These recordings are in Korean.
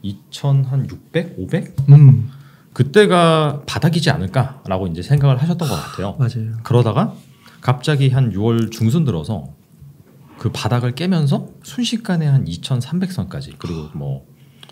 2,600, 500? 그때가 바닥이지 않을까라고 이제 생각을 하셨던 것 같아요. 맞아요. 그러다가 갑자기 한 6월 중순 들어서 그 바닥을 깨면서 순식간에 한 2,300선까지 그리고 뭐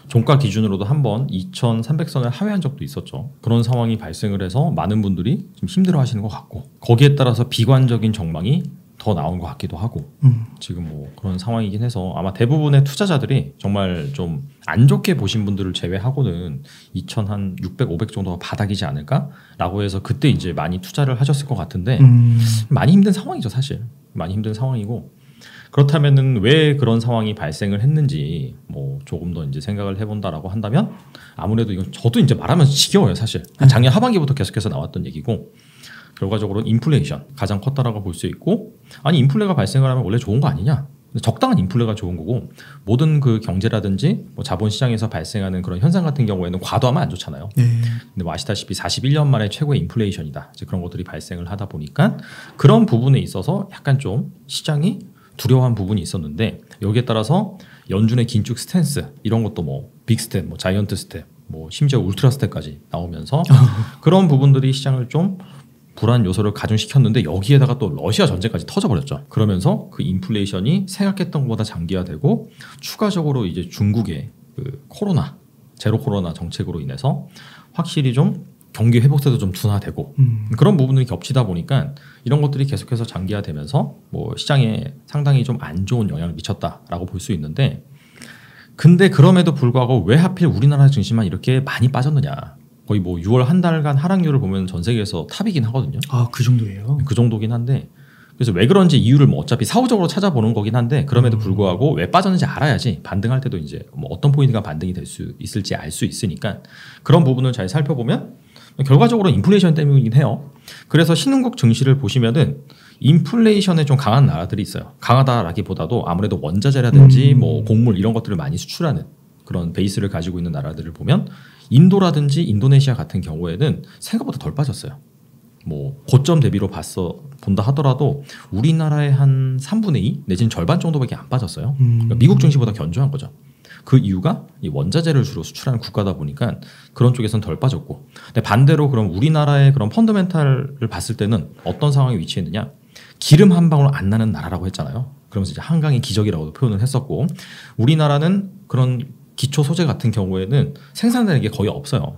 종가 기준으로도 한번 2,300선을 하회한 적도 있었죠. 그런 상황이 발생을 해서 많은 분들이 좀 힘들어하시는 것 같고 거기에 따라서 비관적인 전망이 더 나온 것 같기도 하고 지금 뭐 그런 상황이긴 해서 아마 대부분의 투자자들이 정말 좀 안 좋게 보신 분들을 제외하고는 2,600, 500 정도가 바닥이지 않을까라고 해서 그때 이제 많이 투자를 하셨을 것 같은데 많이 힘든 상황이죠 사실. 많이 힘든 상황이고 그렇다면은 왜 그런 상황이 발생을 했는지 뭐 조금 더 이제 생각을 해본다라고 한다면 아무래도 이건 저도 이제 말하면서 지겨워요 사실. 작년 하반기부터 계속해서 나왔던 얘기고 결과적으로 인플레이션 가장 컸다라고 볼 수 있고 아니 인플레가 발생을 하면 원래 좋은 거 아니냐? 적당한 인플레가 좋은 거고 모든 그 경제라든지 뭐 자본시장에서 발생하는 그런 현상 같은 경우에는 과도하면 안 좋잖아요. 근데 뭐 아시다시피 41년 만에 최고의 인플레이션이다. 이제 그런 것들이 발생을 하다 보니까 그런 부분에 있어서 약간 좀 시장이 두려워한 부분이 있었는데 여기에 따라서 연준의 긴축 스탠스 이런 것도 뭐 빅스텝, 뭐 자이언트 스텝, 뭐 심지어 울트라 스텝까지 나오면서 그런 부분들이 시장을 좀 불안 요소를 가중시켰는데 여기에다가 또 러시아 전쟁까지 터져버렸죠. 그러면서 그 인플레이션이 생각했던 것보다 장기화되고 추가적으로 이제 중국의 그 코로나 제로 코로나 정책으로 인해서 확실히 좀 경기 회복세도 좀 둔화되고 그런 부분들이 겹치다 보니까 이런 것들이 계속해서 장기화되면서 뭐 시장에 상당히 좀 안 좋은 영향을 미쳤다라고 볼 수 있는데 근데 그럼에도 불구하고 왜 하필 우리나라 증시만 이렇게 많이 빠졌느냐. 거의 뭐 6월 한 달간 하락률을 보면 전 세계에서 탑이긴 하거든요. 아, 그 정도예요? 그 정도긴 한데 그래서 왜 그런지 이유를 뭐 어차피 사후적으로 찾아보는 거긴 한데 그럼에도 불구하고 왜 빠졌는지 알아야지 반등할 때도 이제 뭐 어떤 포인트가 반등이 될 수 있을지 알 수 있으니까 그런 부분을 잘 살펴보면 결과적으로 인플레이션 때문이긴 해요. 그래서 신흥국 증시를 보시면은 인플레이션에 좀 강한 나라들이 있어요. 강하다라기보다도 아무래도 원자재라든지 뭐 곡물 이런 것들을 많이 수출하는 그런 베이스를 가지고 있는 나라들을 보면 인도라든지 인도네시아 같은 경우에는 생각보다 덜 빠졌어요. 뭐 고점 대비로 본다 하더라도 우리나라의 한 3분의 2 내지는 절반 정도밖에 안 빠졌어요. 그러니까 미국 증시보다 견조한 거죠. 그 이유가 이 원자재를 주로 수출하는 국가다 보니까 그런 쪽에서는 덜 빠졌고 근데 반대로 그럼 우리나라의 그런 펀더멘탈을 봤을 때는 어떤 상황에 위치했느냐 기름 한 방울 안 나는 나라라고 했잖아요. 그러면서 이제 한강의 기적이라고도 표현을 했었고 우리나라는 그런 기초 소재 같은 경우에는 생산되는 게 거의 없어요.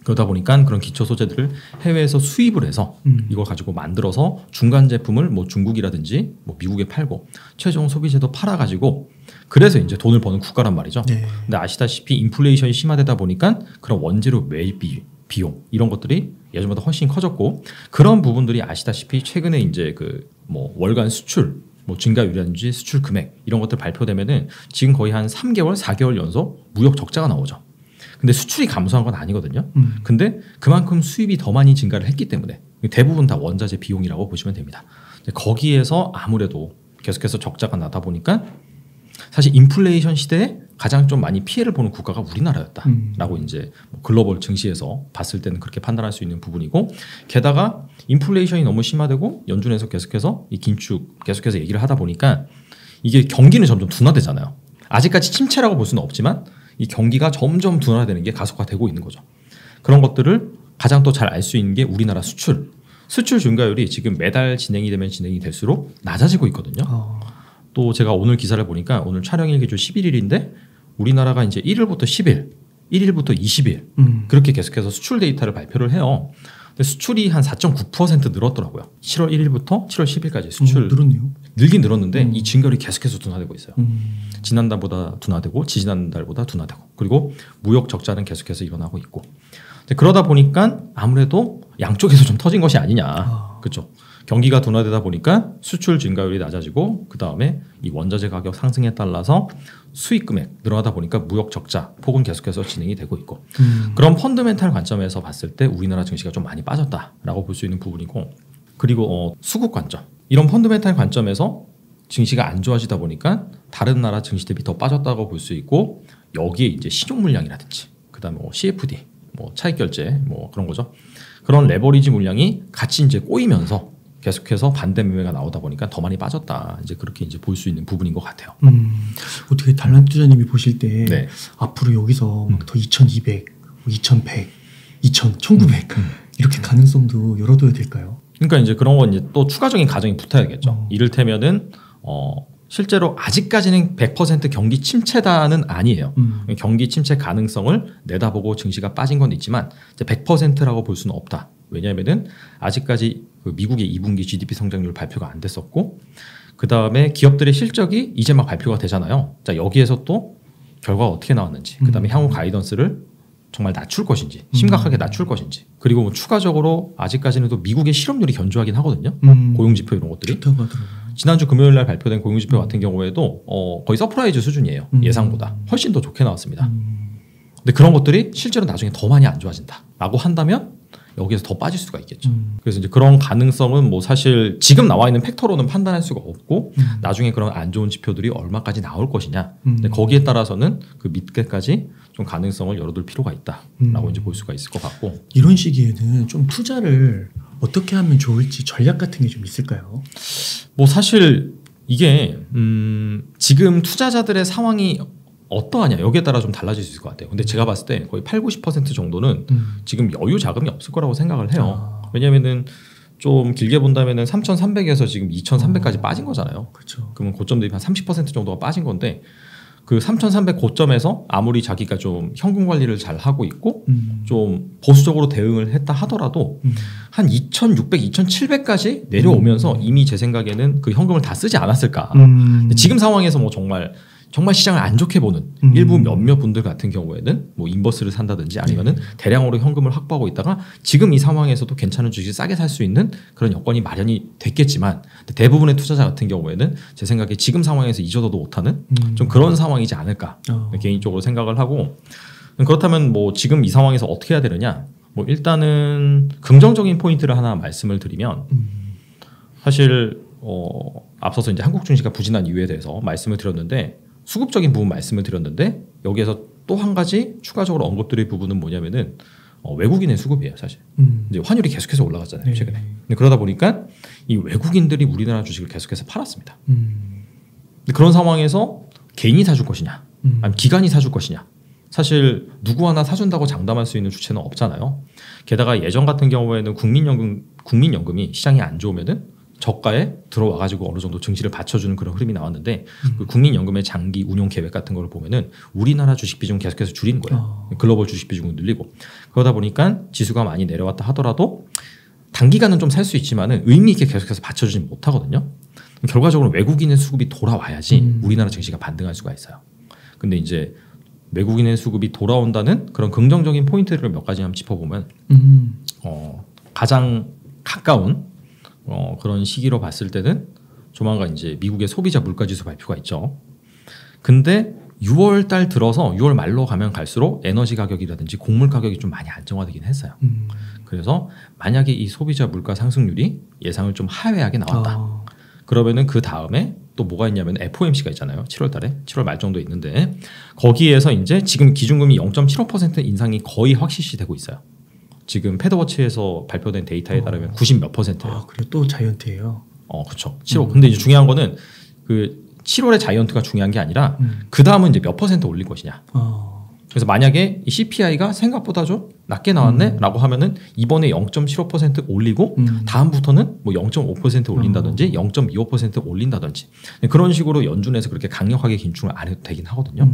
그러다 보니까 그런 기초 소재들을 해외에서 수입을 해서 이걸 가지고 만들어서 중간 제품을 뭐 중국이라든지 뭐 미국에 팔고 최종 소비재도 팔아가지고 그래서 이제 돈을 버는 국가란 말이죠. 네. 근데 아시다시피 인플레이션이 심화되다 보니까 그런 원재료 매입비 비용 이런 것들이 예전보다 훨씬 커졌고 그런 부분들이 아시다시피 최근에 이제 그 뭐 월간 수출 뭐 증가율이라든지 수출 금액 이런 것들 발표되면은 지금 거의 한 3개월, 4개월 연속 무역 적자가 나오죠. 근데 수출이 감소한 건 아니거든요. 근데 그만큼 수입이 더 많이 증가를 했기 때문에 대부분 다 원자재 비용이라고 보시면 됩니다. 거기에서 아무래도 계속해서 적자가 나다 보니까 사실 인플레이션 시대에 가장 좀 많이 피해를 보는 국가가 우리나라였다라고 이제 글로벌 증시에서 봤을 때는 그렇게 판단할 수 있는 부분이고 게다가 인플레이션이 너무 심화되고 연준에서 계속해서 이 긴축 계속해서 얘기를 하다 보니까 이게 경기는 점점 둔화되잖아요. 아직까지 침체라고 볼 수는 없지만 이 경기가 점점 둔화되는 게 가속화되고 있는 거죠. 그런 것들을 가장 또 잘 알 수 있는 게 우리나라 수출 증가율이 지금 매달 진행이 되면 진행이 될수록 낮아지고 있거든요. 또 제가 오늘 기사를 보니까 오늘 촬영일기주 11일인데 우리나라가 이제 1일부터 10일, 1일부터 20일 그렇게 계속해서 수출 데이터를 발표를 해요. 근데 수출이 한 4.9% 늘었더라고요. 7월 1일부터 7월 10일까지 수출 늘었네요. 늘긴 늘었는데 이 증가율이 계속해서 둔화되고 있어요. 지난달보다 둔화되고 지지난달보다 둔화되고 그리고 무역 적자는 계속해서 일어나고 있고 그러다 보니까 아무래도 양쪽에서 좀 터진 것이 아니냐. 그렇죠. 경기가 둔화되다 보니까 수출 증가율이 낮아지고 그 다음에 이 원자재 가격 상승에 따라서 수익 금액 늘어나다 보니까 무역 적자 폭은 계속해서 진행이 되고 있고 그런 펀더멘탈 관점에서 봤을 때 우리나라 증시가 좀 많이 빠졌다라고 볼 수 있는 부분이고 그리고 수급 관점 이런 펀더멘탈 관점에서 증시가 안 좋아지다 보니까 다른 나라 증시 대비 더 빠졌다고 볼 수 있고 여기에 이제 신용 물량이라든지 그다음에 뭐 CFD 뭐 차익 결제 뭐 그런 거죠. 그런 레버리지 물량이 같이 이제 꼬이면서 계속해서 반대 매매가 나오다 보니까 더 많이 빠졌다. 이제 그렇게 이제 볼 수 있는 부분인 것 같아요. 어떻게 달란 투자님이 보실 때 네. 앞으로 여기서 막 더 2,200, 2,100, 2,000, 1,900 이렇게 가능성도 열어둬야 될까요? 그러니까 이제 그런 건 이제 또 추가적인 가정이 붙어야겠죠. 이를테면은 실제로 아직까지는 100% 경기 침체다는 아니에요. 경기 침체 가능성을 내다보고 증시가 빠진 건 있지만 이제 100%라고 볼 수는 없다. 왜냐하면은 아직까지 그 미국의 2분기 GDP 성장률 발표가 안 됐었고, 그 다음에 기업들의 실적이 이제 막 발표가 되잖아요. 자, 여기에서 또 결과가 어떻게 나왔는지, 그 다음에 향후 가이던스를 정말 낮출 것인지, 심각하게 낮출 것인지, 그리고 뭐 추가적으로 아직까지는 또 미국의 실업률이 견조하긴 하거든요. 고용지표 이런 것들이. 좋다고 하더라고요. 지난주 금요일 날 발표된 고용지표 같은 경우에도 거의 서프라이즈 수준이에요. 예상보다 훨씬 더 좋게 나왔습니다. 근데 그런 것들이 실제로 나중에 더 많이 안 좋아진다라고 한다면 여기에서 더 빠질 수가 있겠죠. 그래서 이제 그런 가능성은 뭐 사실 지금 나와 있는 팩터로는 판단할 수가 없고 나중에 그런 안 좋은 지표들이 얼마까지 나올 것이냐. 근데 거기에 따라서는 그 밑에까지 좀 가능성을 열어둘 필요가 있다라고 이제 볼 수가 있을 것 같고. 이런 시기에는 좀 투자를 어떻게 하면 좋을지 전략 같은 게 좀 있을까요? 뭐 사실 이게 지금 투자자들의 상황이 어떠하냐 여기에 따라 좀 달라질 수 있을 것 같아요. 근데 제가 봤을 때 거의 80-90% 정도는 지금 여유 자금이 없을 거라고 생각을 해요. 왜냐면은 좀 길게 본다면은 3,300에서 지금 2,300까지 빠진 거잖아요. 그렇죠. 그러면 고점 대비 한 30% 정도가 빠진 건데 그 3,300 고점에서 아무리 자기가 좀 현금 관리를 잘 하고 있고 좀 보수적으로 대응을 했다 하더라도 한 2,600, 2,700까지 내려오면서 이미 제 생각에는 그 현금을 다 쓰지 않았을까. 근데 지금 상황에서 뭐 정말 시장을 안 좋게 보는 일부 몇몇 분들 같은 경우에는 뭐 인버스를 산다든지 아니면은 대량으로 현금을 확보하고 있다가 지금 이 상황에서도 괜찮은 주식을 싸게 살 수 있는 그런 여건이 마련이 됐겠지만 대부분의 투자자 같은 경우에는 제 생각에 지금 상황에서 잊어도 못하는 좀 그런 상황이지 않을까 개인적으로 생각을 하고, 그렇다면 뭐 지금 이 상황에서 어떻게 해야 되느냐. 뭐 일단은 긍정적인 포인트를 하나 말씀을 드리면 사실 앞서서 이제 한국 증시가 부진한 이유에 대해서 말씀을 드렸는데 수급적인 부분 말씀을 드렸는데 여기에서 또 한 가지 추가적으로 언급드릴 부분은 뭐냐면은 외국인의 수급이에요. 사실 이제 환율이 계속해서 올라갔잖아요 최근에. 근데 그러다 보니까 이 외국인들이 우리나라 주식을 계속해서 팔았습니다. 근데 그런 상황에서 개인이 사줄 것이냐 아니면 기관이 사줄 것이냐, 사실 누구 하나 사준다고 장담할 수 있는 주체는 없잖아요. 게다가 예전 같은 경우에는 국민연금이 시장이 안 좋으면은 저가에 들어와가지고 어느 정도 증시를 받쳐주는 그런 흐름이 나왔는데 그 국민연금의 장기 운용 계획 같은 걸 보면은 우리나라 주식 비중 계속해서 줄이는 거예요. 글로벌 주식 비중을 늘리고. 그러다 보니까 지수가 많이 내려왔다 하더라도 단기간은 좀 살 수 있지만은 의미 있게 계속해서 받쳐주지 못하거든요. 결과적으로 외국인의 수급이 돌아와야지 우리나라 증시가 반등할 수가 있어요. 근데 이제 외국인의 수급이 돌아온다는 그런 긍정적인 포인트를 몇 가지 한번 짚어보면 가장 가까운 그런 시기로 봤을 때는 조만간 이제 미국의 소비자 물가지수 발표가 있죠. 근데 6월 달 들어서 6월 말로 가면 갈수록 에너지 가격이라든지 곡물 가격이 좀 많이 안정화되긴 했어요. 그래서 만약에 이 소비자 물가 상승률이 예상을 좀 하회하게 나왔다. 그러면은 그 다음에 또 뭐가 있냐면 FOMC가 있잖아요. 7월 달에 7월 말 정도 있는데 거기에서 이제 지금 기준금리 0.75% 인상이 거의 확실시 되고 있어요. 지금 패드워치에서 발표된 데이터에 따르면 90 몇 %예요. 그리고 또 자이언트예요. 그렇죠. 7월. 근데 이제 중요한 거는 그 7월의 자이언트가 중요한 게 아니라 그 다음은 이제 몇 % 올릴 것이냐. 그래서 만약에 이 CPI가 생각보다 좀 낮게 나왔네라고 하면은 이번에 0.75% 올리고 다음부터는 뭐 0.5% 올린다든지 0.25% 올린다든지 그런 식으로 연준에서 그렇게 강력하게 긴축을 안 해도 되긴 하거든요.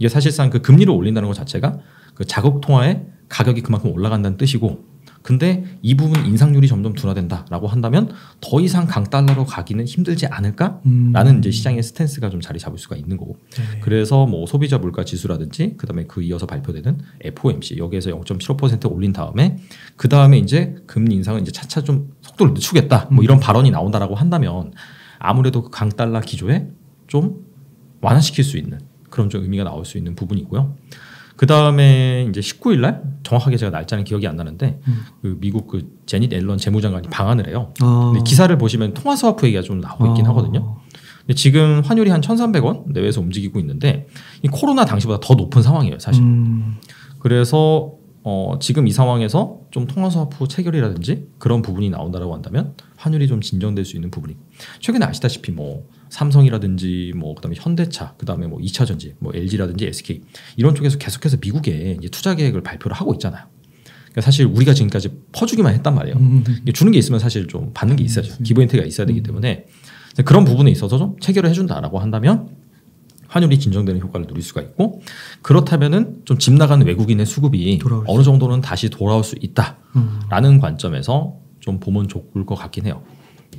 이게 사실상 그 금리를 올린다는 것 자체가 그 자국 통화의 가격이 그만큼 올라간다는 뜻이고, 근데 이 부분 인상률이 점점 둔화된다라고 한다면 더 이상 강달러로 가기는 힘들지 않을까라는 이제 시장의 스탠스가 좀 자리 잡을 수가 있는 거고. 그래서 뭐 소비자 물가 지수라든지 그다음에 그 이어서 발표되는 FOMC 여기에서 0.75% 올린 다음에 그 다음에 이제 금리 인상은 이제 차차 좀 속도를 늦추겠다 뭐 이런 발언이 나온다라고 한다면 아무래도 그 강달러 기조에 좀 완화시킬 수 있는 그런 좀 의미가 나올 수 있는 부분이고요. 그 다음에 이제 19일 날 정확하게 제가 날짜는 기억이 안 나는데 그 미국 그 제닛 앨런 재무장관이 방한을 해요. 근데 기사를 보시면 통화 스와프 얘기가 좀 나오고 있긴 하거든요. 근데 지금 환율이 한 1,300원 내외에서 움직이고 있는데 이 코로나 당시보다 더 높은 상황이에요, 사실. 그래서 지금 이 상황에서 좀 통화스와프 체결이라든지 그런 부분이 나온다라고 한다면 환율이 좀 진정될 수 있는 부분이 최근에 아시다시피 뭐 삼성이라든지 뭐 그다음에 현대차 그다음에 뭐 2차전지 뭐 LG라든지 SK 이런 쪽에서 계속해서 미국에 이제 투자 계획을 발표를 하고 있잖아요. 그러니까 사실 우리가 지금까지 퍼주기만 했단 말이에요. 주는 게 있으면 사실 좀 받는 게 있어야죠. 기본 혜택이 있어야 되기 때문에 그런 부분에 있어서 좀 체결을 해준다라고 한다면 환율이 진정되는 효과를 누릴 수가 있고 그렇다면은 좀 집 나가는 외국인의 수급이 어느 정도는 다시 돌아올 수 있다라는 관점에서 좀 보면 좋을 것 같긴 해요.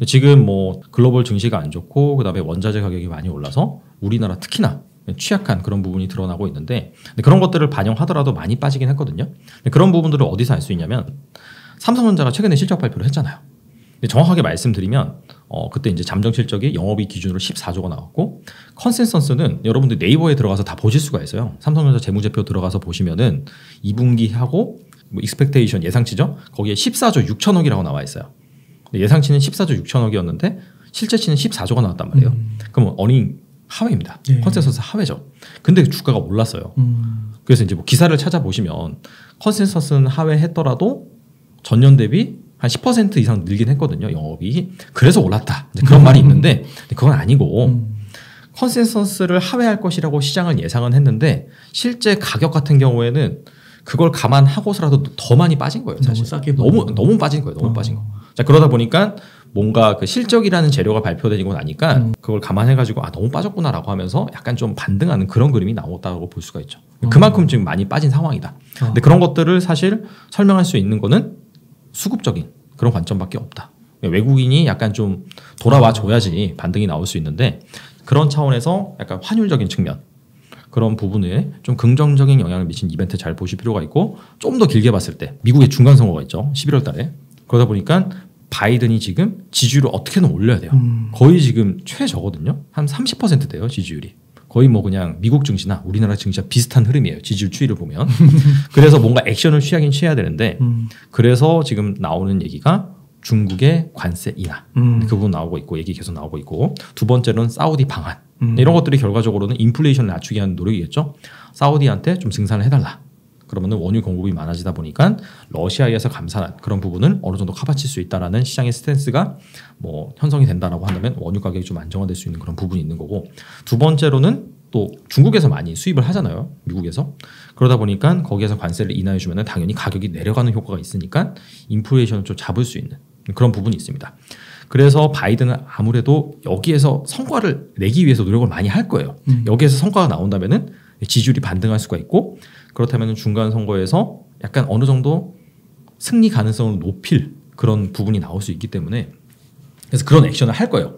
지금 뭐 글로벌 증시가 안 좋고 그다음에 원자재 가격이 많이 올라서 우리나라 특히나 취약한 그런 부분이 드러나고 있는데 그런 것들을 반영하더라도 많이 빠지긴 했거든요. 그런 부분들을 어디서 알 수 있냐면 삼성전자가 최근에 실적 발표를 했잖아요. 정확하게 말씀드리면 그때 이제 잠정 실적이 영업이익 기준으로 14조가 나왔고 컨센서스는 여러분들 네이버에 들어가서 다 보실 수가 있어요. 삼성전자 재무제표 들어가서 보시면은 2분기하고 뭐 익스펙테이션 예상치죠. 거기에 14조 6천억이라고 나와 있어요. 예상치는 14조 6천억이었는데 실제치는 14조가 나왔단 말이에요. 그럼 어닝 하회입니다. 네. 컨센서스 하회죠. 근데 주가가 올랐어요. 그래서 이제 뭐 기사를 찾아보시면 컨센서스는 하회했더라도 전년 대비 한 10% 이상 늘긴 했거든요. 영업이. 그래서 올랐다. 이제 그런 말이 있는데 그건 아니고 컨센서스를 하회할 것이라고 시장은 예상은 했는데 실제 가격 같은 경우에는 그걸 감안하고서라도 더 많이 빠진 거예요. 사실. 너무 빠진 거예요. 너무 빠진 거. 자, 그러다 보니까 뭔가 그 실적이라는 재료가 발표되고 나니까 그걸 감안해가지고 너무 빠졌구나라고 하면서 약간 좀 반등하는 그런 그림이 나왔다고 볼 수가 있죠. 그만큼 지금 많이 빠진 상황이다. 근데 그런 것들을 사실 설명할 수 있는 거는 수급적인 그런 관점밖에 없다. 외국인이 약간 좀 돌아와 줘야지 반등이 나올 수 있는데 그런 차원에서 약간 환율적인 측면 그런 부분에 좀 긍정적인 영향을 미친 이벤트 잘 보실 필요가 있고 좀 더 길게 봤을 때 미국의 중간 선거가 있죠. 11월 달에. 그러다 보니까 바이든이 지금 지지율을 어떻게든 올려야 돼요. 거의 지금 최저거든요. 한 30% 돼요. 지지율이. 거의 뭐 그냥 미국 증시나 우리나라 증시와 비슷한 흐름이에요. 지지율 추이를 보면. 그래서 뭔가 액션을 취하긴 취해야 되는데 그래서 지금 나오는 얘기가 중국의 관세 인하 그 부분 나오고 있고 얘기 계속 나오고 있고 두 번째로는 사우디 방한 이런 것들이 결과적으로는 인플레이션을 낮추기 위한 노력이겠죠. 사우디한테 좀 증산을 해달라. 그러면 원유 공급이 많아지다 보니까 러시아에서 감산한 그런 부분을 어느 정도 커버칠 수 있다라는 시장의 스탠스가 뭐 형성이 된다라고 한다면 원유 가격이 좀 안정화될 수 있는 그런 부분이 있는 거고 두 번째로는 또 중국에서 많이 수입을 하잖아요. 미국에서. 그러다 보니까 거기에서 관세를 인하해 주면 당연히 가격이 내려가는 효과가 있으니까 인플레이션을 좀 잡을 수 있는 그런 부분이 있습니다. 그래서 바이든은 아무래도 여기에서 성과를 내기 위해서 노력을 많이 할 거예요. 여기에서 성과가 나온다면은 지지율이 반등할 수가 있고 그렇다면 중간 선거에서 약간 어느 정도 승리 가능성을 높일 그런 부분이 나올 수 있기 때문에 그래서 그런 액션을 할 거예요.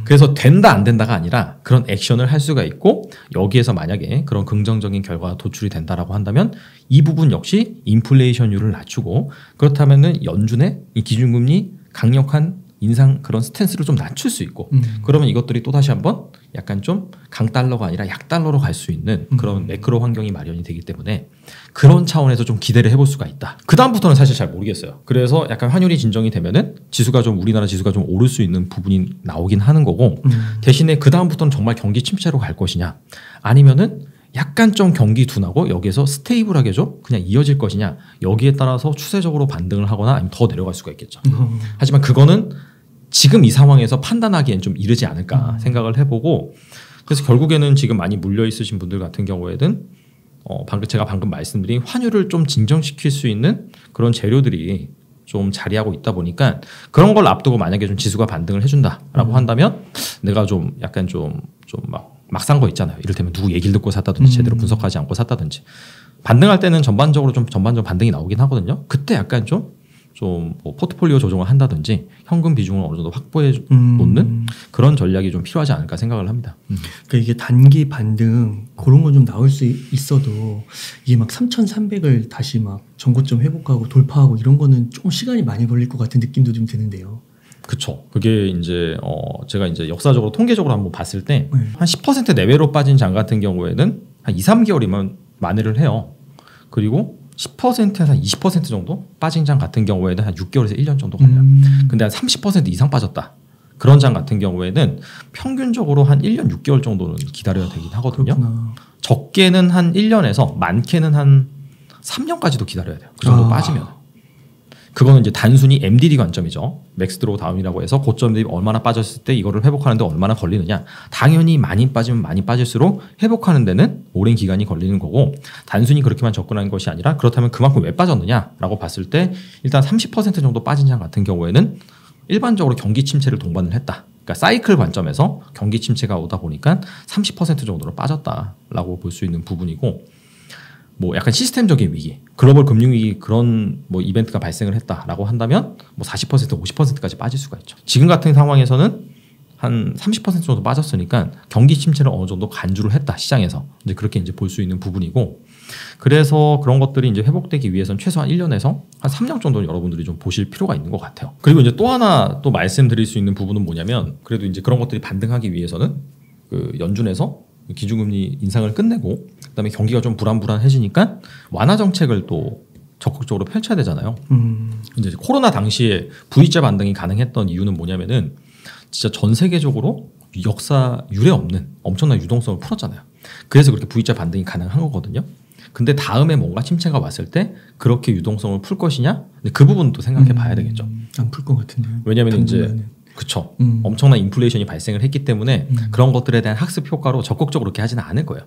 그래서 된다 안 된다가 아니라 그런 액션을 할 수가 있고 여기에서 만약에 그런 긍정적인 결과가 도출이 된다라고 한다면 이 부분 역시 인플레이션율을 낮추고 그렇다면은 연준의 이 기준금리 강력한 인상 그런 스탠스를 좀 낮출 수 있고 그러면 이것들이 또 다시 한번 약간 좀 강달러가 아니라 약달러로 갈 수 있는 그런 매크로 환경이 마련이 되기 때문에 그런 차원에서 좀 기대를 해볼 수가 있다. 그 다음부터는 사실 잘 모르겠어요. 그래서 약간 환율이 진정이 되면은 지수가 좀 우리나라 지수가 좀 오를 수 있는 부분이 나오긴 하는 거고 대신에 그 다음부터는 정말 경기 침체로 갈 것이냐 아니면은 약간 좀 경기 둔하고 여기에서 스테이블하게 좀 그냥 이어질 것이냐 여기에 따라서 추세적으로 반등을 하거나 아니면 더 내려갈 수가 있겠죠. 하지만 그거는 지금 이 상황에서 판단하기엔 좀 이르지 않을까 생각을 해보고 그래서 결국에는 지금 많이 물려 있으신 분들 같은 경우에는 제가 방금 말씀드린 환율을 좀 진정시킬 수 있는 그런 재료들이 좀 자리하고 있다 보니까 그런 걸 앞두고 만약에 좀 지수가 반등을 해준다라고 한다면 내가 좀 약간 좀 막 산 거 있잖아요. 이를테면 누구 얘기를 듣고 샀다든지 제대로 분석하지 않고 샀다든지 반등할 때는 전반적으로 반등이 나오긴 하거든요. 그때 약간 뭐 포트폴리오 조정을 한다든지 현금 비중을 어느 정도 확보해 놓는 그런 전략이 좀 필요하지 않을까 생각을 합니다. 그러니까 이게 단기 반등 그런 건 좀 나올 수 있어도 이게 막 3,300을 다시 막 전고점 회복하고 돌파하고 이런 거는 좀 시간이 많이 걸릴 것 같은 느낌도 좀 드는데요. 그쵸. 그게 이제 제가 이제 역사적으로 통계적으로 한번 봤을 때 한 10% 내외로 빠진 장 같은 경우에는 한 2, 3개월이면 만회를 해요. 그리고 10%에서 한 20% 정도 빠진 장 같은 경우에는 한 6개월에서 1년 정도 걸려요. 근데 한 30% 이상 빠졌다. 그런 장 같은 경우에는 평균적으로 한 1년 6개월 정도는 기다려야 되긴 하거든요. 그렇구나. 적게는 한 1년에서 많게는 한 3년까지도 기다려야 돼요. 그 정도 빠지면. 그거는 이제 단순히 MDD 관점이죠. 맥스 드로우 다운이라고 해서 고점 대비 얼마나 빠졌을 때 이거를 회복하는데 얼마나 걸리느냐. 당연히 많이 빠지면 많이 빠질수록 회복하는 데는 오랜 기간이 걸리는 거고, 단순히 그렇게만 접근하는 것이 아니라 그렇다면 그만큼 왜 빠졌느냐라고 봤을 때 일단 30% 정도 빠진 장 같은 경우에는 일반적으로 경기 침체를 동반을 했다. 그러니까 사이클 관점에서 경기 침체가 오다 보니까 30% 정도로 빠졌다라고 볼 수 있는 부분이고, 뭐 약간 시스템적인 위기, 글로벌 금융위기 그런 뭐 이벤트가 발생을 했다라고 한다면 뭐 40%, 50%까지 빠질 수가 있죠. 지금 같은 상황에서는 한 30% 정도 빠졌으니까 경기 침체를 어느 정도 간주를 했다, 시장에서. 이제 그렇게 이제 볼 수 있는 부분이고, 그래서 그런 것들이 이제 회복되기 위해서는 최소한 1년에서 한 3년 정도는 여러분들이 좀 보실 필요가 있는 것 같아요. 그리고 이제 또 하나 또 말씀드릴 수 있는 부분은 뭐냐면, 그래도 이제 그런 것들이 반등하기 위해서는 그 연준에서 기준금리 인상을 끝내고 그다음에 경기가 좀 불안해지니까 완화 정책을 또 적극적으로 펼쳐야 되잖아요. 이제 코로나 당시에 V자 반등이 가능했던 이유는 뭐냐면은 진짜 전 세계적으로 역사 유례 없는 엄청난 유동성을 풀었잖아요. 그래서 그렇게 V자 반등이 가능한 거거든요. 근데 다음에 뭔가 침체가 왔을 때 그렇게 유동성을 풀 것이냐? 근데 그 부분도 생각해 봐야 되겠죠. 안 풀 것 같은데요. 왜냐하면 이제 그쵸. 엄청난 인플레이션이 발생을 했기 때문에 그런 것들에 대한 학습 효과로 적극적으로 그렇게 하지는 않을 거예요.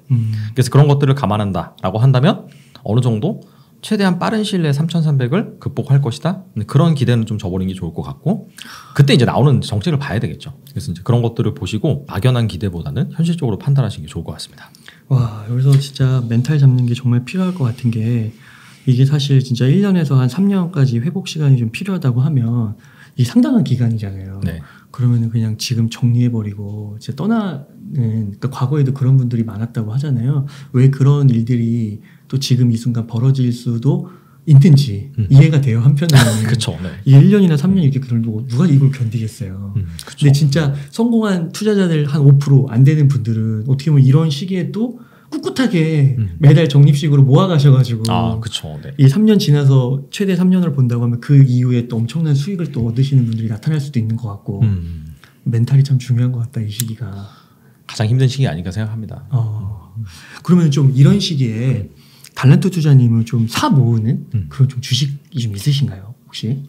그래서 그런 것들을 감안한다라고 한다면 어느 정도 최대한 빠른 시일 내에 3,300을 극복할 것이다. 그런 기대는 좀 저버리는 게 좋을 것 같고, 그때 이제 나오는 정책을 봐야 되겠죠. 그래서 이제 그런 것들을 보시고 막연한 기대보다는 현실적으로 판단하시는 게 좋을 것 같습니다. 와, 여기서 진짜 멘탈 잡는 게 정말 필요할 것 같은 게, 이게 사실 진짜 1년에서 한 3년까지 회복 시간이 좀 필요하다고 하면 이게 상당한 기간이잖아요. 네. 그러면은 그냥 지금 정리해버리고 이제 떠나는, 그러니까 과거에도 그런 분들이 많았다고 하잖아요. 왜 그런 일들이 또 지금 이 순간 벌어질 수도 있는지 이해가 돼요, 한편으로는. 그쵸. 네. 이게 1년이나 3년 이렇게 그러고 누가 이걸 견디겠어요. 근데 진짜 성공한 투자자들 한 5% 안 되는 분들은 어떻게 보면 이런 시기에 또 꿋꿋하게 매달 적립식으로 모아가셔가지고 그쵸. 네. 이 3년 지나서 최대 3년을 본다고 하면 그 이후에 또 엄청난 수익을 또 얻으시는 분들이 나타날 수도 있는 것 같고 멘탈이 참 중요한 것 같다, 이 시기가. 가장 힘든 시기 아닌가 생각합니다. 그러면 좀 이런 시기에 달란트 투자님은 좀 사 모으는 그런 좀 주식이 좀 있으신가요, 혹시?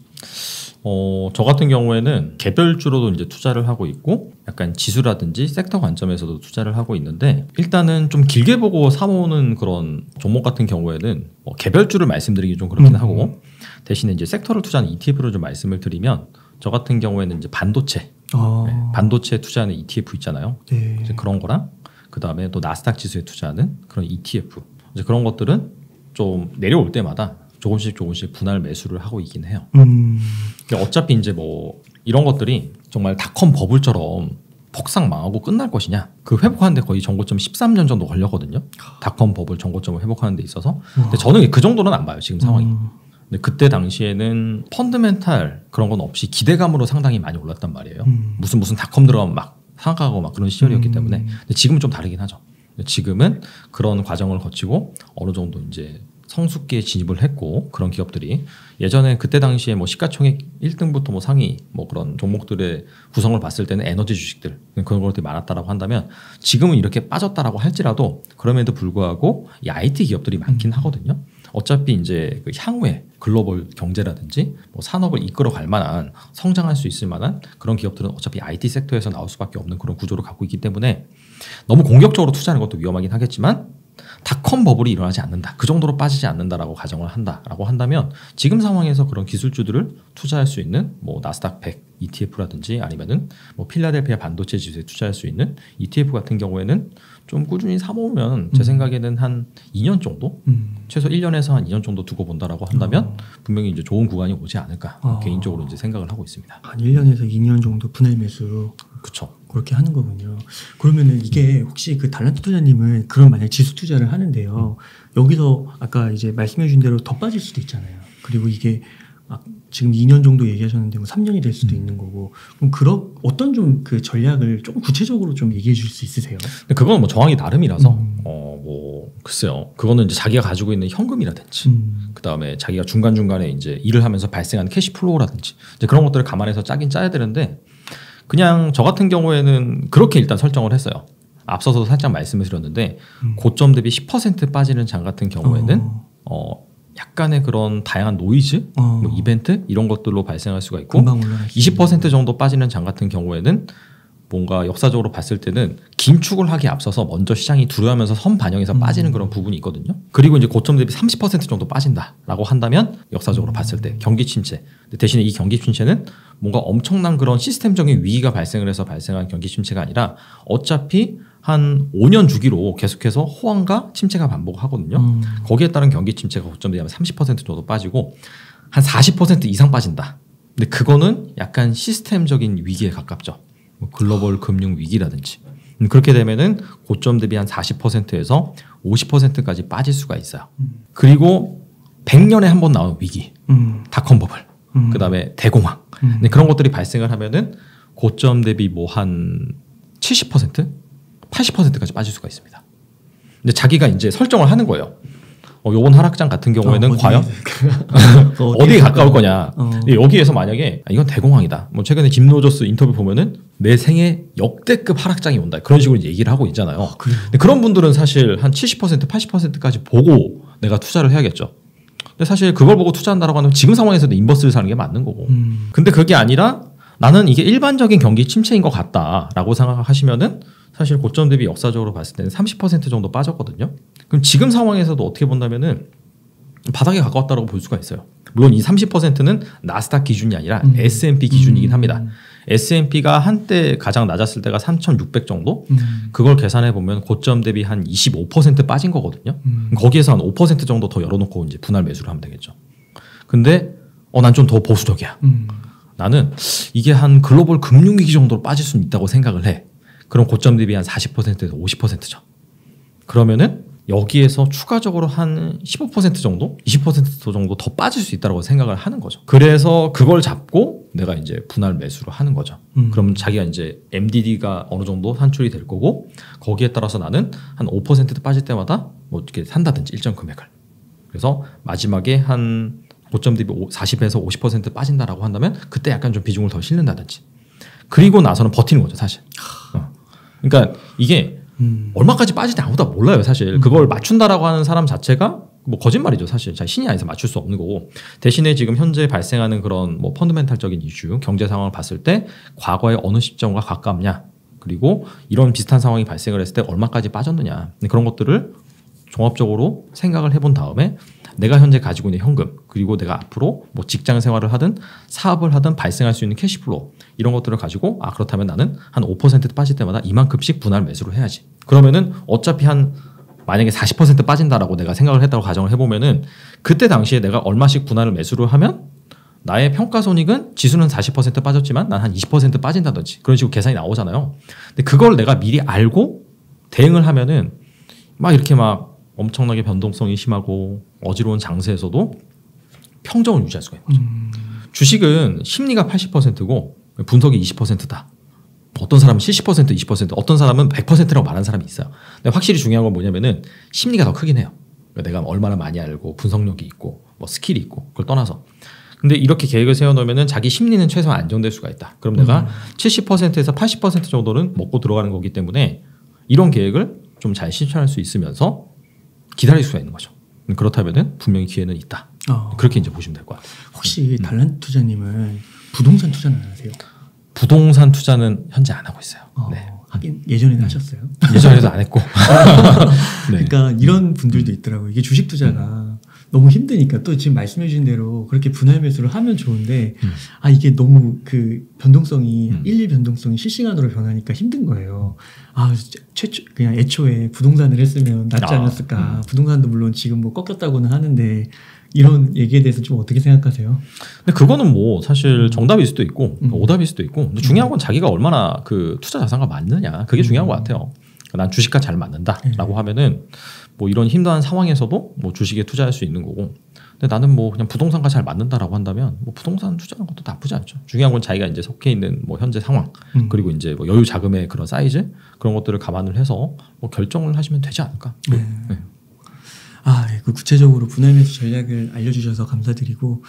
저 같은 경우에는 개별주로도 이제 투자를 하고 있고, 약간 지수라든지 섹터 관점에서도 투자를 하고 있는데, 일단은 좀 길게 보고 사모으는 그런 종목 같은 경우에는 뭐 개별주를 말씀드리기 좀 그렇긴 하고, 대신에 이제 섹터를 투자하는 ETF를 좀 말씀을 드리면, 저 같은 경우에는 이제 반도체, 반도체 투자하는 ETF 있잖아요. 네. 이제 그런 거랑 그 다음에 또 나스닥 지수에 투자하는 그런 ETF, 이제 그런 것들은 좀 내려올 때마다 조금씩 분할 매수를 하고 있긴 해요. 어차피 이제 뭐 이런 것들이 정말 닷컴 버블처럼 폭삭 망하고 끝날 것이냐, 그 회복하는데 거의 전고점 13년 정도 걸렸거든요. 닷컴 버블 전고점을 회복하는 데 있어서. 근데 저는 그 정도는 안 봐요, 지금 상황이. 근데 그때 당시에는 펀드멘탈 그런 건 없이 기대감으로 상당히 많이 올랐단 말이에요. 무슨 닷컴 들어가면 막 상하고 막 그런 시절이었기 때문에. 근데 지금은 좀 다르긴 하죠. 지금은 그런 과정을 거치고 어느 정도 이제 성숙기에 진입을 했고, 그런 기업들이 예전에 그때 당시에 뭐 시가총액 1등부터 뭐 상위 뭐 그런 종목들의 구성을 봤을 때는 에너지 주식들 그런 것들이 많았다라고 한다면, 지금은 이렇게 빠졌다라고 할지라도 그럼에도 불구하고 이 IT 기업들이 많긴 하거든요. 어차피 이제 그 향후에 글로벌 경제라든지 뭐 산업을 이끌어갈 만한, 성장할 수 있을 만한 그런 기업들은 어차피 IT 섹터에서 나올 수밖에 없는 그런 구조를 갖고 있기 때문에, 너무 공격적으로 투자하는 것도 위험하긴 하겠지만 닷컴 버블이 일어나지 않는다, 그 정도로 빠지지 않는다라고 가정을 한다라고 한다면, 지금 상황에서 그런 기술주들을 투자할 수 있는 뭐 나스닥 100 ETF라든지 아니면은 뭐 필라델피아 반도체 지수에 투자할 수 있는 ETF 같은 경우에는 좀 꾸준히 사모으면 제 생각에는 한 2년 정도, 최소 1년에서 한 2년 정도 두고 본다라고 한다면 분명히 이제 좋은 구간이 오지 않을까 개인적으로 이제 생각을 하고 있습니다. 한 1년에서 2년 정도 분할 매수. 그렇죠. 그렇게 하는 거군요. 그러면은 이게 혹시 그 달란트 투자님은 그런 만약 지수 투자를 하는데요. 여기서 아까 이제 말씀해 주신 대로 더 빠질 수도 있잖아요. 그리고 이게 막 지금 2년 정도 얘기하셨는데 뭐 3년이 될 수도 있는 거고. 그럼 어떤 좀 그 전략을 조금 구체적으로 좀 얘기해 줄 수 있으세요? 근데 그건 뭐 정황이 나름이라서 뭐 글쎄요. 그거는 이제 자기가 가지고 있는 현금이라든지 그다음에 자기가 중간중간에 이제 일을 하면서 발생하는 캐시플로우라든지 이제 그런 것들을 감안해서 짜긴 짜야 되는데, 그냥 저 같은 경우에는 그렇게 일단 설정을 했어요. 앞서서도 살짝 말씀을 드렸는데 고점 대비 10% 빠지는 장 같은 경우에는 약간의 그런 다양한 노이즈, 뭐 이벤트 이런 것들로 발생할 수가 있고 금방 올라갈 수 20% 정도 빠지는 장 같은 경우에는 뭔가 역사적으로 봤을 때는 긴축을 하기에 앞서서 먼저 시장이 두려워하면서 선반영해서 빠지는 그런 부분이 있거든요. 그리고 이제 고점 대비 30% 정도 빠진다라고 한다면 역사적으로 봤을 때 경기 침체. 대신에 이 경기 침체는 뭔가 엄청난 그런 시스템적인 위기가 발생을 해서 발생한 경기 침체가 아니라 어차피 한 5년 주기로 계속해서 호황과 침체가 반복하거든요. 거기에 따른 경기 침체가 고점 대비 30% 정도 빠지고 한 40% 이상 빠진다. 근데 그거는 약간 시스템적인 위기에 가깝죠. 뭐 글로벌 금융 위기라든지 그렇게 되면은 고점 대비 한 40%에서 50%까지 빠질 수가 있어요. 그리고 100년에 한 번 나오는 위기, 닷컴 버블, 그다음에 대공황 근데 그런 것들이 발생을 하면은 고점 대비 뭐 한 70%, 80%까지 빠질 수가 있습니다. 근데 자기가 이제 설정을 하는 거예요. 요번 하락장 같은 경우에는 과연 어디에 가까울 거냐. 여기에서 만약에 이건 대공황이다. 뭐 최근에 짐 로저스 인터뷰 보면은 내 생애 역대급 하락장이 온다. 그런 식으로 얘기를 하고 있잖아요. 근데 그런 분들은 사실 한 70%, 80%까지 보고 내가 투자를 해야겠죠. 근데 사실 그걸 보고 투자한다라고 하면 지금 상황에서도 인버스를 사는 게 맞는 거고. 근데 그게 아니라 나는 이게 일반적인 경기 침체인 것 같다라고 생각하시면은 사실 고점 대비 역사적으로 봤을 때는 30% 정도 빠졌거든요. 그럼 지금 상황에서도 어떻게 본다면은 바닥에 가까웠다고 볼 수가 있어요. 물론 이 30%는 나스닥 기준이 아니라 S&P 기준이긴 합니다. S&P가 한때 가장 낮았을 때가 3,600 정도? 그걸 계산해 보면 고점 대비 한 25% 빠진 거거든요. 거기에서 한 5% 정도 더 열어놓고 이제 분할 매수를 하면 되겠죠. 근데 난 좀 더 보수적이야. 나는 이게 한 글로벌 금융위기 정도로 빠질 수는 있다고 생각을 해. 그럼 고점 대비 한 40%에서 50%죠. 그러면은 여기에서 추가적으로 한 15% 정도, 20% 정도 더 빠질 수 있다고 생각을 하는 거죠. 그래서 그걸 잡고 내가 이제 분할 매수를 하는 거죠. 그러면 자기가 이제 MDD가 어느 정도 산출이 될 거고 거기에 따라서 나는 한 5% 빠질 때마다 뭐 이렇게 산다든지 일정 금액을. 그래서 마지막에 한 고점 대비 40에서 50% 빠진다라고 한다면 그때 약간 좀 비중을 더 실는다든지. 그리고 나서는 버티는 거죠, 사실. 그러니까 이게 얼마까지 빠지지 아무도 몰라요, 사실. 그걸 맞춘다라고 하는 사람 자체가 뭐 거짓말이죠, 사실. 자, 신이 아니서 맞출 수 없는 거고. 대신에 지금 현재 발생하는 그런 뭐 펀더멘탈적인 이슈, 경제 상황을 봤을 때 과거의 어느 시점과 가깝냐, 그리고 이런 비슷한 상황이 발생을 했을 때 얼마까지 빠졌느냐, 그런 것들을 종합적으로 생각을 해본 다음에 내가 현재 가지고 있는 현금, 그리고 내가 앞으로 뭐 직장 생활을 하든 사업을 하든 발생할 수 있는 캐시플로우 이런 것들을 가지고 그렇다면 나는 한 5% 빠질 때마다 이만큼씩 분할 매수를 해야지. 그러면은 어차피 한 만약에 40% 빠진다라고 내가 생각을 했다고 가정을 해보면은 그때 당시에 내가 얼마씩 분할을 매수를 하면 나의 평가손익은 지수는 40% 빠졌지만 난 한 20% 빠진다든지 그런 식으로 계산이 나오잖아요. 근데 그걸 내가 미리 알고 대응을 하면은 막 이렇게 막 엄청나게 변동성이 심하고 어지러운 장세에서도 평정을 유지할 수가 있는 거죠. 주식은 심리가 80%고 분석이 20%다. 어떤 사람은 70%, 20%, 어떤 사람은 100%라고 말하는 사람이 있어요. 근데 확실히 중요한 건 뭐냐면은 심리가 더 크긴 해요. 그러니까 내가 얼마나 많이 알고 분석력이 있고 뭐 스킬이 있고 그걸 떠나서. 근데 이렇게 계획을 세워놓으면은 자기 심리는 최소한 안정될 수가 있다. 그럼 내가 70%에서 80% 정도는 먹고 들어가는 거기 때문에 이런 계획을 좀 잘 실천할 수 있으면서 기다릴 수가 있는 거죠. 그렇다면은 분명히 기회는 있다. 그렇게 이제 보시면 될 것 같아요. 혹시 달란트 투자님은 부동산 투자는 안 하세요? 부동산 투자는 현재 안 하고 있어요. 네. 하긴 예전에는 하셨어요. 예전에도 안 했고. 네. 그러니까 이런 분들도 있더라고요. 이게 주식 투자가 너무 힘드니까 또 지금 말씀해 주신 대로 그렇게 분할 매수를 하면 좋은데 이게 너무 그 변동성이 일일 변동성이 실시간으로 변하니까 힘든 거예요. 그냥 애초에 부동산을 했으면 낫지 않았을까. 부동산도 물론 지금 뭐 꺾였다고는 하는데 이런 얘기에 대해서 좀 어떻게 생각하세요? 근데 그거는 뭐 사실 정답일 수도 있고 오답일 수도 있고 근데 중요한 건 자기가 얼마나 그 투자 자산과 맞느냐 그게 중요한 것 같아요. 난 주식과 잘 맞는다라고 하면은 뭐 이런 힘든 상황에서도 뭐 주식에 투자할 수 있는 거고 근데 나는 뭐 그냥 부동산과 잘 맞는다라고 한다면 뭐 부동산 투자하는 것도 나쁘지 않죠. 중요한 건 자기가 이제 속해 있는 뭐 현재 상황 그리고 이제 뭐 여유 자금의 그런 사이즈 그런 것들을 감안을 해서 뭐 결정을 하시면 되지 않을까. 네. 그 구체적으로 분할 매수 전략을 알려주셔서 감사드리고,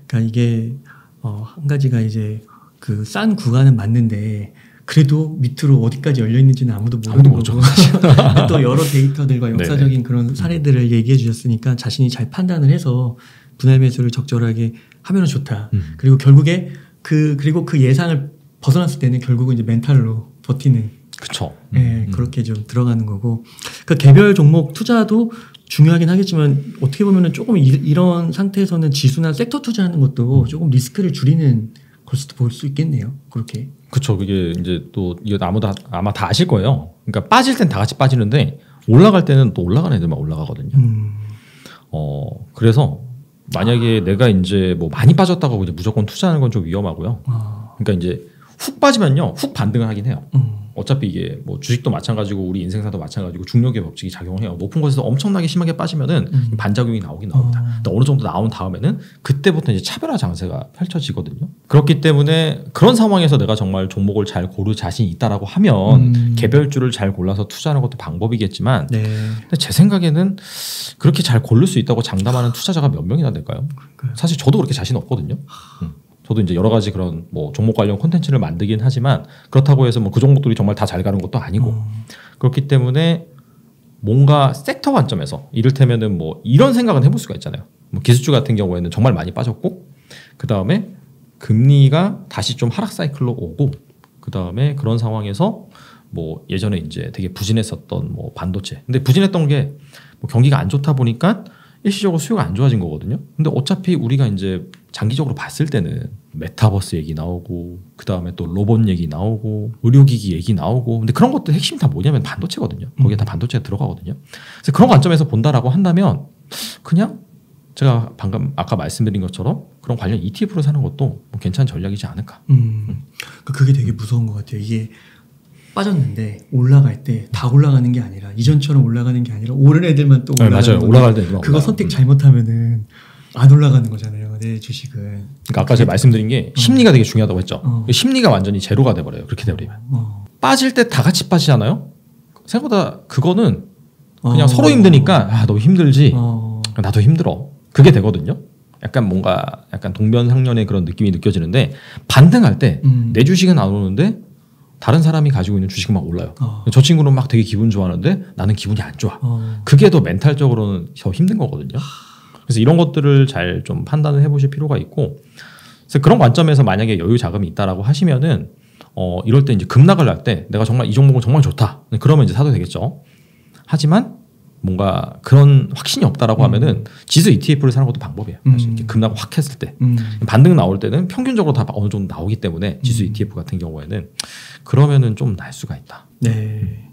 그러니까 이게 한 가지가 이제 그 싼 구간은 맞는데 그래도 밑으로 어디까지 열려 있는지는 아무도 모르는 모르죠. 거고 또 여러 데이터들과 역사적인 그런 사례들을 얘기해 주셨으니까 자신이 잘 판단을 해서 분할 매수를 적절하게 하면 좋다. 그리고 결국에 그리고 그 예상을 벗어났을 때는 결국은 이제 멘탈로 버티는. 그렇죠. 네, 그렇게 좀 들어가는 거고. 그 개별 종목 투자도 중요하긴 하겠지만 어떻게 보면은 조금 이런 상태에서는 지수나 섹터 투자하는 것도 조금 리스크를 줄이는 걸 수도 볼 수 있겠네요. 그렇게. 그렇죠. 그게 이제 또 이거 아마 다 아실 거예요. 그러니까 빠질 땐 다 같이 빠지는데 올라갈 때는 또 올라가는 애들만 올라가거든요. 그래서 만약에 내가 이제 뭐 많이 빠졌다고 이제 무조건 투자하는 건 좀 위험하고요. 그러니까 이제 훅 빠지면요, 훅 반등을 하긴 해요. 어차피 이게 뭐 주식도 마찬가지고 우리 인생사도 마찬가지고 중력의 법칙이 작용해요. 높은 곳에서 엄청나게 심하게 빠지면은 반작용이 나오긴 나옵니다. 근데 어느 정도 나온 다음에는 그때부터 이제 차별화 장세가 펼쳐지거든요. 그렇기 때문에 그런 상황에서 내가 정말 종목을 잘 고를 자신이 있다라고 하면 개별주를 잘 골라서 투자하는 것도 방법이겠지만, 네. 근데 제 생각에는 그렇게 잘 고를 수 있다고 장담하는 투자자가 몇 명이나 될까요? 사실 저도 그렇게 자신 없거든요. 저도 이제 여러 가지 그런 뭐 종목 관련 콘텐츠를 만들긴 하지만 그렇다고 해서 뭐 그 종목들이 정말 다 잘 가는 것도 아니고 그렇기 때문에 뭔가 섹터 관점에서 이를테면은 뭐 이런 생각은 해볼 수가 있잖아요. 뭐 기술주 같은 경우에는 정말 많이 빠졌고 그 다음에 금리가 다시 좀 하락 사이클로 오고 그 다음에 그런 상황에서 뭐 예전에 이제 되게 부진했었던 뭐 반도체. 근데 부진했던 게 뭐 경기가 안 좋다 보니까 일시적으로 수요가 안 좋아진 거거든요. 근데 어차피 우리가 이제 장기적으로 봤을 때는 메타버스 얘기 나오고 그 다음에 또 로봇 얘기 나오고 의료기기 얘기 나오고 근데 그런 것들 핵심이 다 뭐냐면 반도체거든요. 거기에 다 반도체가 들어가거든요. 그래서 그런 관점에서 본다라고 한다면 그냥 제가 방금 아까 말씀드린 것처럼 그런 관련 ETF를 사는 것도 뭐 괜찮은 전략이지 않을까. 그게 되게 무서운 것 같아요. 이게 빠졌는데 올라갈 때 다 올라가는 게 아니라 이전처럼 올라가는 게 아니라 오른 애들만 또 올라가는 맞아요. 올라갈 때 그거 선택 잘못하면은 안 올라가는 거잖아요. 내 주식은. 그러니까 아까 제가 말씀드린 게 심리가 되게 중요하다고 했죠. 심리가 완전히 제로가 돼버려요. 그렇게 돼버리면. 빠질 때 다 같이 빠지잖아요. 생각보다 그거는 그냥 서로 힘드니까 아, 너 힘들지. 나도 힘들어. 그게 되거든요. 약간 뭔가 약간 동면상련의 그런 느낌이 느껴지는데 반등할 때 내 주식은 안 오르는데 다른 사람이 가지고 있는 주식은 막 올라요. 저 친구는 막 되게 기분 좋아하는데 나는 기분이 안 좋아. 그게 더 멘탈적으로는 더 힘든 거거든요. 그래서 이런 것들을 잘 좀 판단을 해보실 필요가 있고, 그래서 그런 관점에서 만약에 여유 자금이 있다라고 하시면은 이럴 때 이제 급락을 날 때 내가 정말 이 종목은 정말 좋다. 그러면 이제 사도 되겠죠. 하지만 뭔가 그런 확신이 없다라고 하면은 지수 ETF를 사는 것도 방법이에요. 사실 이렇게 급락 확 했을 때 반등 나올 때는 평균적으로 다 어느 정도 나오기 때문에 지수 ETF 같은 경우에는 그러면은 좀 날 수가 있다. 네.